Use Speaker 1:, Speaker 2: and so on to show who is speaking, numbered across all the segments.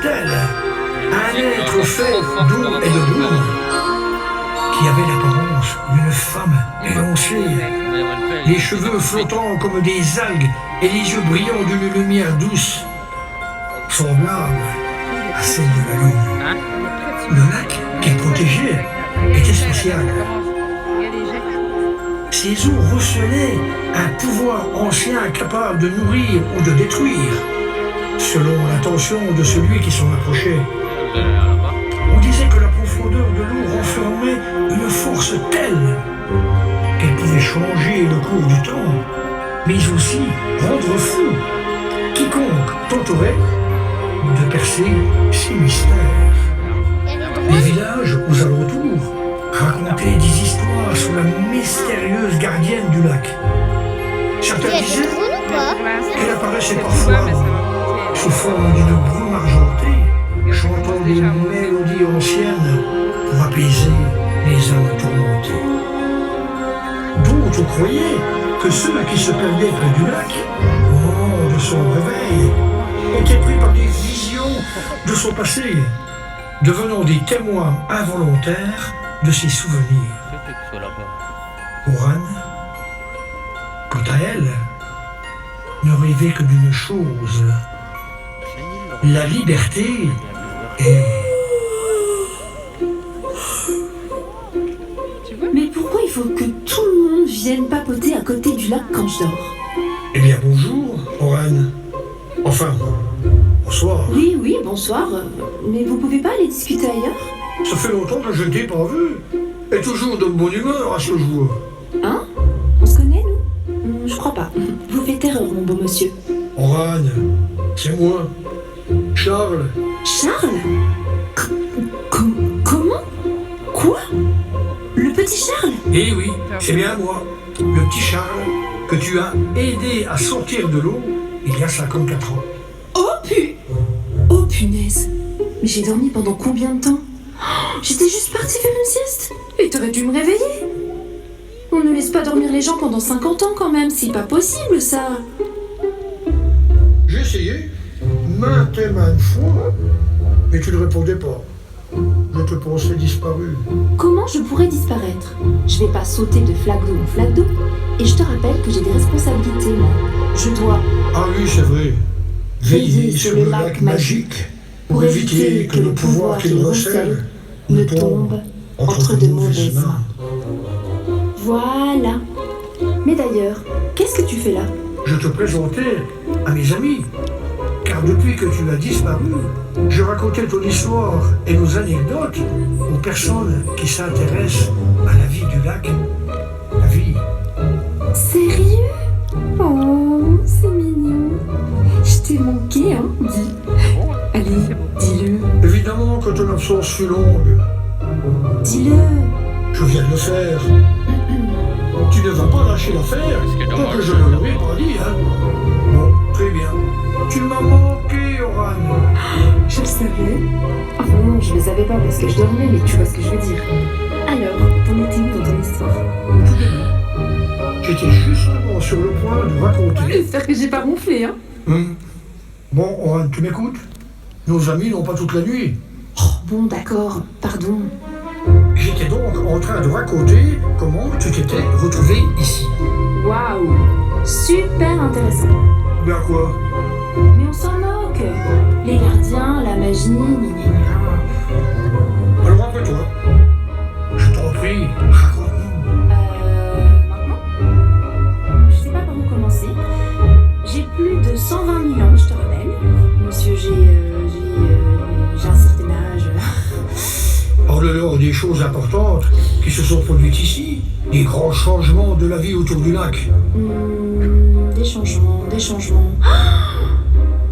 Speaker 1: tel un être fait d'eau et de brume, qui avait l'apparence d'une femme élancée, les cheveux flottants comme des algues et les yeux brillants d'une lumière douce, semblable à celle de la lune. Le lac qu'il protégeait était spécial. Ses eaux recelaient un pouvoir ancien capable de nourrir ou de détruire, selon l'intention de celui qui s'en approchait. On disait que la profondeur de l'eau renfermait une force telle qu'elle pouvait changer le cours du temps, mais aussi rendre fou quiconque tenterait de percer ses mystères. Les villages aux alentours racontaient des histoires sur la mystérieuse gardienne du lac. Certains disaient qu'elle apparaissait parfois sous forme d'une brume argentée, chantant des mélodies anciennes pour apaiser les âmes tourmentées. D'autres croyaient que ceux qui se perdaient près du lac, au moment de son réveil, étaient pris par des visions de son passé, devenant des témoins involontaires de ses souvenirs. Oran, quant à elle, ne rêvait que d'une chose, la liberté et...
Speaker 2: Mais pourquoi il faut que tout le monde vienne papoter à côté du lac quand je dors?
Speaker 1: Eh bien bonjour, Oran. Enfin, bonsoir.
Speaker 2: Oui, bonsoir. Mais vous pouvez pas aller discuter ailleurs?
Speaker 1: Ça fait longtemps que je ne t'ai pas vu. Et toujours de bonne humeur à ce jour.
Speaker 2: Hein? On se connaît, nous? Je crois pas. Vous faites erreur, mon beau monsieur.
Speaker 1: Oran, c'est moi. Charles.
Speaker 2: Charles? Comment? Quoi? Le petit Charles?
Speaker 1: Eh oui, c'est bien moi, le petit Charles, que tu as aidé à sortir de l'eau il y a 54 ans.
Speaker 2: Oh punaise! Mais j'ai dormi pendant combien de temps? J'étais juste partie faire une sieste. Et t'aurais dû me réveiller. On ne laisse pas dormir les gens pendant 50 ans quand même, c'est pas possible ça.
Speaker 1: J'ai essayé, maintes et maintes fois, mais tu ne répondais pas. Je te pensais disparu.
Speaker 2: Comment je pourrais disparaître? Je vais pas sauter de flaque d'eau en flaque d'eau. Et je te rappelle que j'ai des responsabilités, moi. Je dois...
Speaker 1: Ah oui, c'est vrai. Veiller sur le lac magique pour éviter que le pouvoir qu'il recèle ne tombe entre de mauvaises mains.
Speaker 2: Voilà. Mais d'ailleurs, qu'est-ce que tu fais là?
Speaker 1: Je te présentais à mes amis, car depuis que tu as disparu, je racontais ton histoire et nos anecdotes aux personnes qui s'intéressent à la vie du lac. La vie.
Speaker 2: Sérieux? Oh, c'est mignon. Je t'ai manqué, hein, dis. Allez, dis-le.
Speaker 1: Évidemment que ton absence fut longue.
Speaker 2: Dis-le.
Speaker 1: Je viens de le faire. Tu ne vas pas lâcher l'affaire tant que je ne l'aurai pas dit, hein. Bon, très bien. Tu m'as manqué, Oran.
Speaker 2: Je le savais. Enfin non, je le savais pas parce que je dormais, mais tu vois ce que je veux dire. Alors, t'en étais où dans ton histoire?
Speaker 1: J'étais justement sur le point de raconter...
Speaker 2: J'espère que j'ai pas ronflé, hein.
Speaker 1: Bon, Oran, tu m'écoutes? Nos amis n'ont pas toute la nuit.
Speaker 2: Oh, bon, d'accord, pardon.
Speaker 1: J'étais donc en train de raconter comment tu t'étais retrouvé ici.
Speaker 2: Waouh, super intéressant.
Speaker 1: Ben quoi?
Speaker 2: Mais on s'en moque. Les gardiens, la magie,
Speaker 1: Alors après toi, je t'en prie, raconte-nous.
Speaker 2: Maintenant? Je sais pas par où commencer. J'ai plus de 120 000 ans, je te rappelle. Monsieur, j'ai un certain âge.
Speaker 1: Parle-leur des choses importantes qui se sont produites ici, des grands changements de la vie autour du lac.
Speaker 2: Des changements.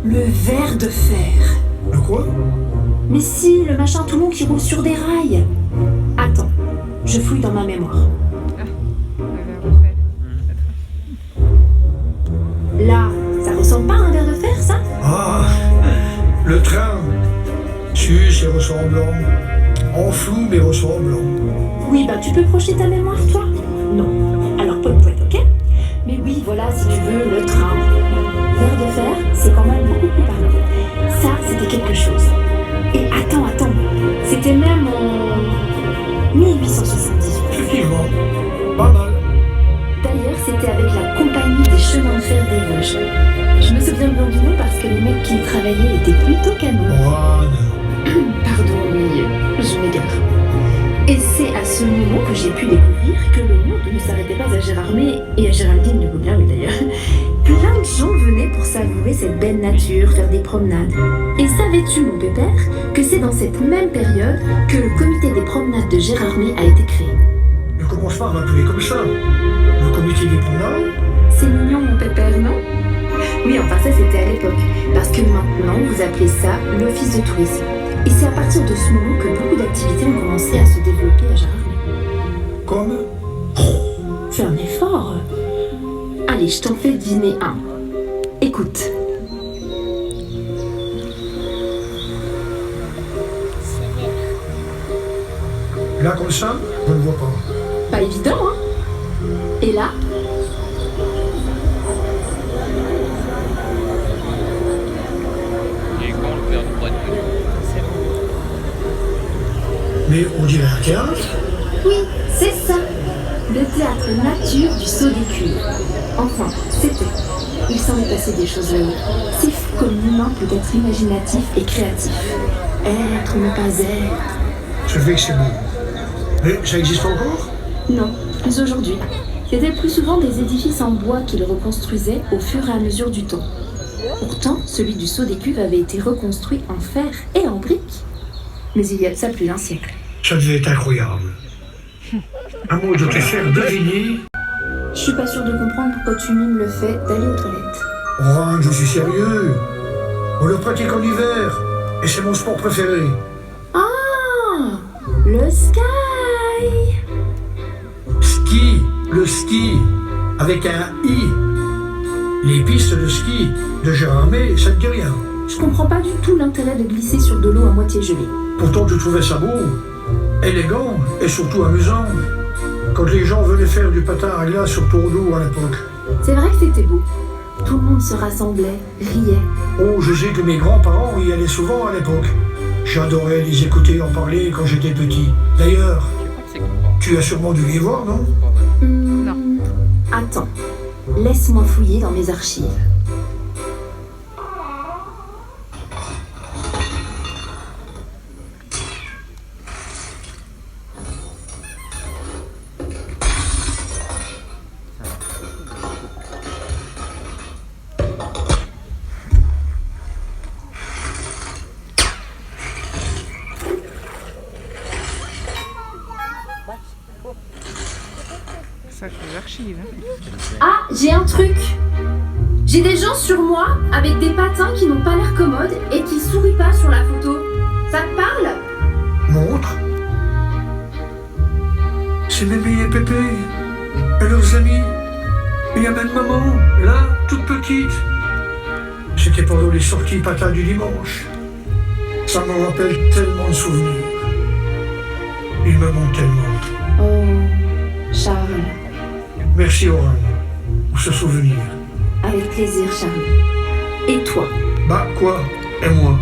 Speaker 2: Le ver de fer.
Speaker 1: De quoi?
Speaker 2: Mais si, le machin tout long qui roule sur des rails. Attends, je fouille dans ma mémoire. Là, ça ressemble pas à un ver de fer, ça?
Speaker 1: Ah, le train. Sus et ressemblant. En flou mais ressemblant.
Speaker 2: Oui, bah tu peux projeter ta mémoire, toi? Non. Alors poète, ok? Mais oui, voilà, si tu veux, le train. Ver de fer, c'est quand même beaucoup plus parlant. Ça, c'était quelque chose. Et attends, c'était même en 1878.
Speaker 1: Effectivement, pas mal.
Speaker 2: D'ailleurs, c'était avec la compagnie des chemins de fer des Vosges. Je me souviens bien du nom parce que les mecs qui y travaillaient étaient plutôt canons. Pardon, oui, je m'égare. Et c'est à ce moment que j'ai pu découvrir que le monde ne s'arrêtait pas à Gérardmer et à Géraldine de Gobelin, d'ailleurs. Plein de gens venaient pour savourer cette belle nature, faire des promenades. Et savais-tu, mon pépère, que c'est dans cette même période que le comité des promenades de Gérardmer a été créé?
Speaker 1: Ne commence pas à m'appeler comme ça. Le comité des promenades.
Speaker 2: C'est mignon, mon pépère, non? Oui, enfin ça c'était à l'époque. Parce que maintenant, vous appelez ça l'office de tourisme. Et c'est à partir de ce moment que beaucoup d'activités ont commencé à se développer à Gérardmer.
Speaker 1: Comme
Speaker 2: Fais un effort. Allez, je t'en fais deviner un. Écoute.
Speaker 1: là comme ça, je ne vois pas.
Speaker 2: Pas évident, hein? Et là?
Speaker 3: Il est con le père de Brett.
Speaker 1: Mais on dirait un théâtre.
Speaker 2: Oui, c'est ça. Le théâtre nature du Saut des Cuves. Enfin, c'était. Il s'en est passé des choses là-haut. C'est fou comme l'humain peut être imaginatif et créatif. Être, ne pas être.
Speaker 1: Je sais que c'est beau. Mais ça existe encore?
Speaker 2: Non, plus aujourd'hui. C'était plus souvent des édifices en bois qu'ils reconstruisaient au fur et à mesure du temps. Pourtant, celui du Saut des Cuves avait été reconstruit en fer et en briques. Mais il y a de ça plus d'un siècle.
Speaker 1: Ça devait être incroyable. Un mot de te faire deviner.
Speaker 2: Je suis pas sûre de comprendre pourquoi tu mimes le fait d'aller aux toilettes.
Speaker 1: Orange, je suis sérieux. On le pratique en hiver. Et c'est mon sport préféré.
Speaker 2: Ah, le sky.
Speaker 1: Ski, le ski, avec un I. Les pistes de ski de Gérardmer, ça ne dit rien.
Speaker 2: Je comprends pas du tout l'intérêt de glisser sur de l'eau à moitié gelée.
Speaker 1: Pourtant, tu trouvais ça beau, élégant et surtout amusant. Quand les gens venaient faire du patin à glace sur tour d'eau à l'époque.
Speaker 2: C'est vrai que c'était beau. Tout le monde se rassemblait, riait.
Speaker 1: Oh, je sais que mes grands-parents y allaient souvent à l'époque. J'adorais les écouter en parler quand j'étais petit. D'ailleurs, tu as sûrement dû les voir, non?
Speaker 2: Non. Attends, laisse-moi fouiller dans mes archives.
Speaker 4: Ça, c'est les archives. Hein.
Speaker 2: Ah, j'ai un truc. J'ai des gens sur moi avec des patins qui n'ont pas l'air commodes et qui sourient pas sur la photo. Ça te parle?
Speaker 1: Montre. C'est Mémé et Pépé et leurs amis. Il y a même maman, là, toute petite. C'était pendant les sorties patins du dimanche. Ça me rappelle tellement de souvenirs. Il me manque tellement.
Speaker 2: Oh, Charles.
Speaker 1: Merci Oran pour ce souvenir.
Speaker 2: Avec plaisir, Charles. Et toi?
Speaker 1: Bah quoi? Et moi?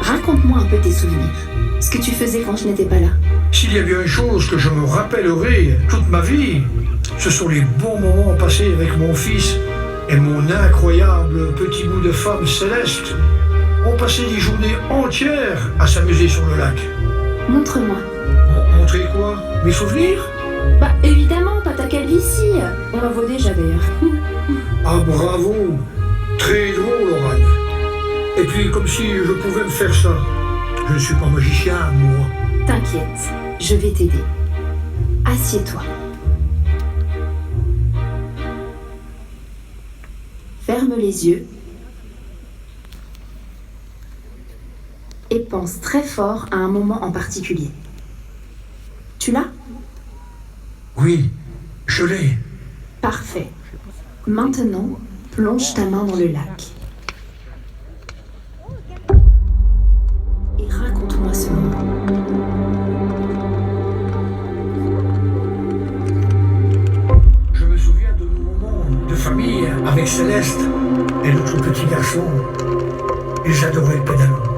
Speaker 2: Raconte-moi un peu tes souvenirs. Ce que tu faisais quand je n'étais pas là.
Speaker 1: S'il y a bien une chose que je me rappellerai toute ma vie, ce sont les bons moments passés avec mon fils et mon incroyable petit bout de femme Céleste. On passait des journées entières à s'amuser sur le lac.
Speaker 2: Montre-moi.
Speaker 1: Montrer quoi? Mes souvenirs?
Speaker 2: Bah évidemment, pas ta calvitie. On la voit déjà d'ailleurs.
Speaker 1: Ah bravo! Très drôle, Oran. Et puis comme si je pouvais me faire ça. Je ne suis pas magicien, moi.
Speaker 2: T'inquiète, je vais t'aider. Assieds-toi. Ferme les yeux. Et pense très fort à un moment en particulier. Tu l'as?
Speaker 1: Oui, je l'ai.
Speaker 2: Parfait. Maintenant, plonge ta main dans le lac. Et raconte-moi ce moment.
Speaker 1: Je me souviens de nos moments de famille avec Céleste et notre petit garçon. Et j'adorais le pédalo.